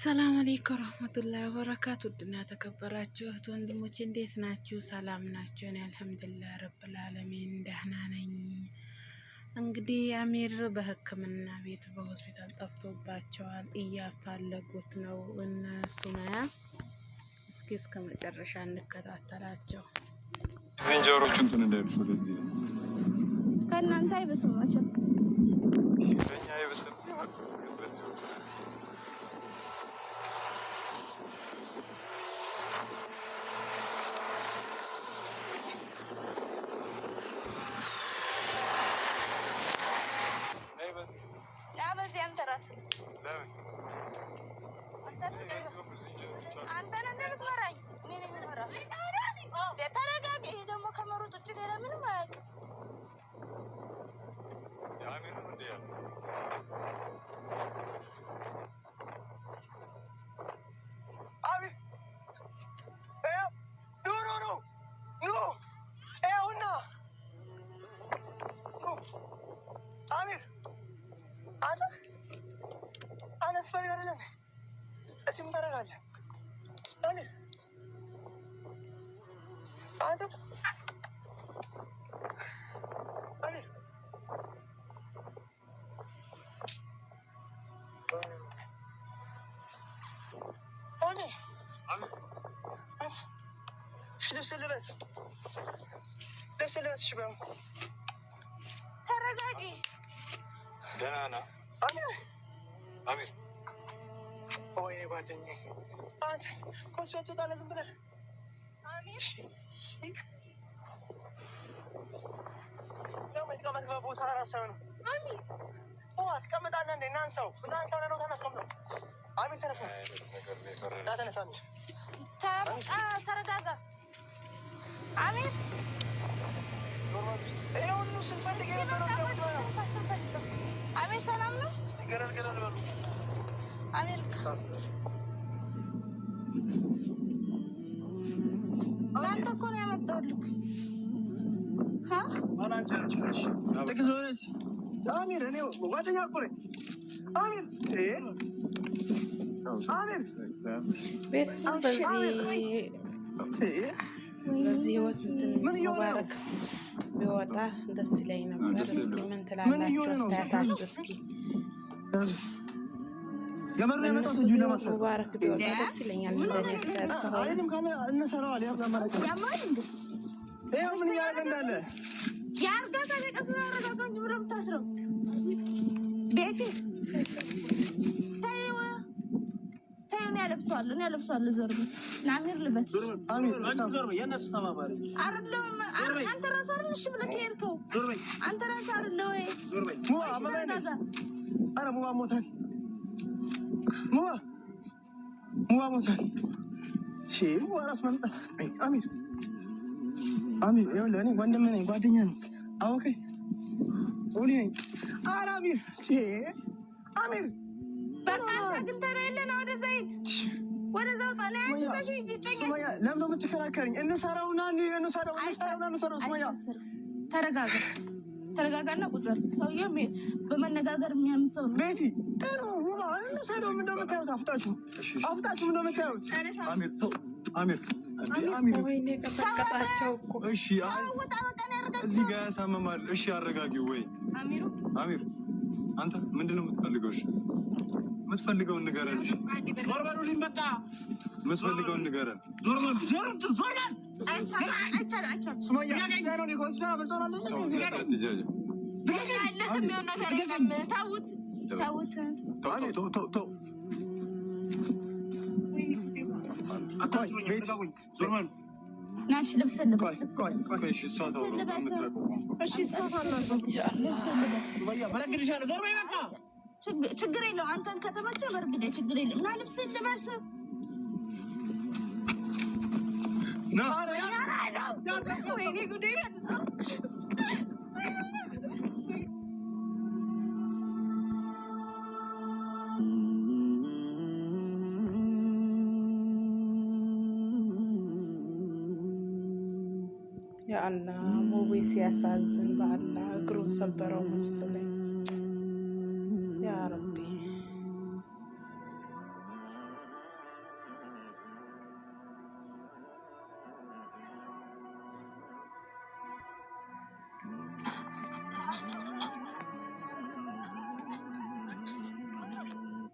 አሰላሙ አለይኩም ወራህመቱላሂ ወበረካቱ። ድና ተከበራችሁ ወንድሞቼ እንዴት ናችሁ? ሰላም ናችሁ? እኔ አልሐምዱሊላህ ረብል ዓለሚን ደህና ነኝ። እንግዲህ አሚር በሕክምና ቤት በሆስፒታል ጠፍቶባቸዋል። እያፋለጉት ነው እነሱና እስከ መጨረሻ እንከታተላቸው። ዝንጀሮቹ እንትን እንደርሱ ለዚህ ከእናንተ አይብስም መቼም ከኛ አይብስም። በዚህ አንተ ራስህ አንተ ነህ የምትመራኝ፣ እኔ ነኝ የምመራህ። ተረጋጋ። ይሄ ደግሞ ከመሮጥ ውጭ ሌላ ምንም አያውቅም። ልብስ ልበስ ሽበው ተረጋጊ። ደህና ነህ? አሚር ወይ ጓደኛዬ አንተ ኮስፈቱ ታለ ዝም ብለህ አሚር ለምን ተቀመጥ? ቦታ ራስህ ነው አሚር ትቀመጣለህ እንዴ? እናንሳው ነው ተነስከም። አሚር ተነሳ፣ ተነሳ አሚር ተረጋጋ። አሚር ሁሉ ስንፈልግ የነበረው አሚር ሰላም ነው? እስቲ ገረድ በሉ አሚር አንተ እኮ ነው ያመጣሁልህ። አሚር እኔ ጓደኛ እኮ ነኝ። አሚር ቤተሰብ በዚህ ህይወት ሙባረክ ቢወጣ ደስ ይለኝ ነበር። እስኪ ምን ትላላችሁ? አስተያየታችሁ እስኪ። ገመሩ የመጣው እጁ ለማሰር ሙባረክ ቢወጣ ደስ ይለኛል። እንደኔ አስተያየት አይደለም ካለ እንሰራዋል። ያማል እንዴ? ይሄው ምን እያደረገ እንዳለ ያርጋ ከበቀስ ነው አረጋጋው እንጂ ምንም ታስረው ቤቴ እኔ ያለብሰዋለሁ። ዞር በይ አሚር ልበስ። አሚር ዞር በይ። የእነሱ ተማማሪ አይደለም። አንተ ራስህ አይደል እሺ ብለህ ከሄድከው? ዞር በይ። አንተ ራስህ አይደል ወይ? ዞር በይ። ኧረ ሙባ ሞታል። ሙባ ሞታል። ሙባ ራሱ መምጣ። አሚር ይኸውልህ እኔ ወንድም ነኝ፣ ጓደኛ ነኝ። አወቀኝ ሁሌ ነኝ። ኧረ አሚር በቃ ግን ተረየለና ወደዛ ሂድ፣ ወደዛ ውጣ። አንቺ ተሽይ ጭጭኝ። ሱማያ ለምን ነው የምትከራከሪኝ? እንሰራውና እንሰራው። ሱማያ ተረጋጋና ቁጭ በል። ሰውዬው በመነጋገር የሚያምን ሰው ነው። ቤቲ ጥሩ ሙባ እንሰራው። ምን እንደምታዩት አፍጣችሁ ምን እንደምታዩት። አሚር ወይኔ ቀጠቀጣቸው እኮ። እሺ እዚህ ጋር ያሳመማል። እሺ አረጋጊው ወይ አሚር አንተ ምንድነው የምትፈልገው? እሺ የምትፈልገውን ንገረን። ዞር በሉልኝ በቃ። የምትፈልገውን ንገረን። ዞር በል። አይቻልም። ሱማያ ያለው ነው ኮንሰራ በልቶናል። እዚህ ጋር ተውት። ዞር በል። ናሽ ልብስ ችግር የለውም። አንተን ከተመቸ በርግደ ችግር የለውም። እና ልብስ ልበስ። ወይኔ ጉዴ! ያአላህ ሙቤ ሲያሳዝን በአላህ እግሩን ሰበረው መሰለኝ።